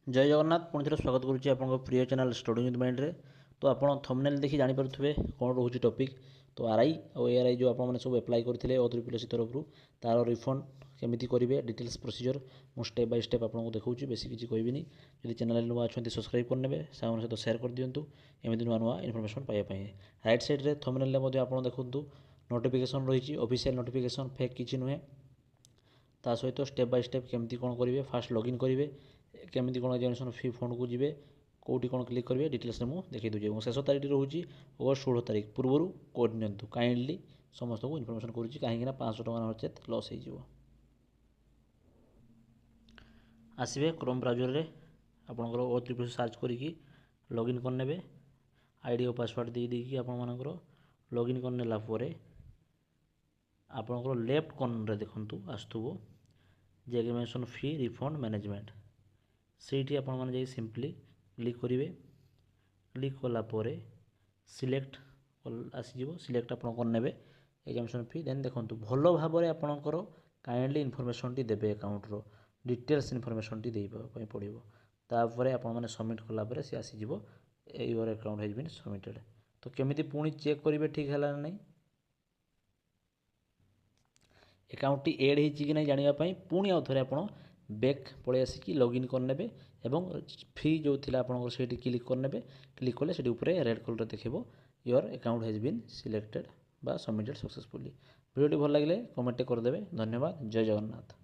जय जगन्नाथ पुणी थे स्वागत करुच्ची आप प्रिय चैनल स्टडी विथ माइंड रे। तो आप थंबनेल देखि जानीपे कौन रोचे टॉपिक। तो आरआई और एआरआई जो आपने सब एप्लाई करते अथॉरिटी तरफ तार रिफंड केमी करेंगे डिटेल्स प्रोसीजर मुझे स्टेप बाय स्टेप आपको देखा बेसी किसी कहबी। जब चैनल नुआ अच्छा सब्सक्राइब करने सांग सहित सेयार कर दिंतु एमती नुआ नुआ इनफर्मेशन पाइबापी। राइट साइड्रे थंबनेल आप देखु नोटिफिकेशन रही ऑफिशियल नोटिफिकेशन फेक किसी नुहे। ता सहित स्टेप बाय स्टेप केमती कौन करेंगे फास्ट लॉगिन करेंगे केमती कौन एग्जामिनेशन फी फंड को जी कौटी कौन क्लिक करेंगे डिटेल्स में मुझे देखी दूसरी और शेष तारीख रोचे अगस्त 16 तारीख पूर्व करनी काइंडली समस्त को इनफर्मेशन करुँच कहीं 500 टका नचेत लॉस हो आसवे क्रोम ब्राउजर आपंकर ओ3 सर्च करी लॉगिन करने आईडी और पासवर्ड दे देकी आपर लॉगिन करनेला आपंकर लेफ्ट कॉर्नर देखु आसुव जे एग्जामिनेशन फी रिफंड मैनेजमेंट से आप सिंपली क्लिक करेंगे। क्लिक कलापर सिलेक्ट आसीज सिलेक्ट आप करने एग्जामिनेशन फी देन देखो भल भाव में आपंकर काइंडली इनफर्मेशन टी देवे अकाउंटर डिटेल्स इनफर्मेशन टी देवाई पड़ो तापर आपने सबमिट कलापर सी आसीज your account has been submitted. तो केमी पुणी चेक करेंगे ठीक है ना नहीं अकाउंट टी एड हो ना जानापी पुणी आउ थे आप बैक पलि आसिक लॉगिन करने एवं फी जो थी आपंकर से क्लिक करने क्लिक कले से रेड कलर देखो your account has been selected बा सबमिटेड सक्सेसफुली। वीडियो भल लगे कमेंट करदे। धन्यवाद। जय जगन्नाथ।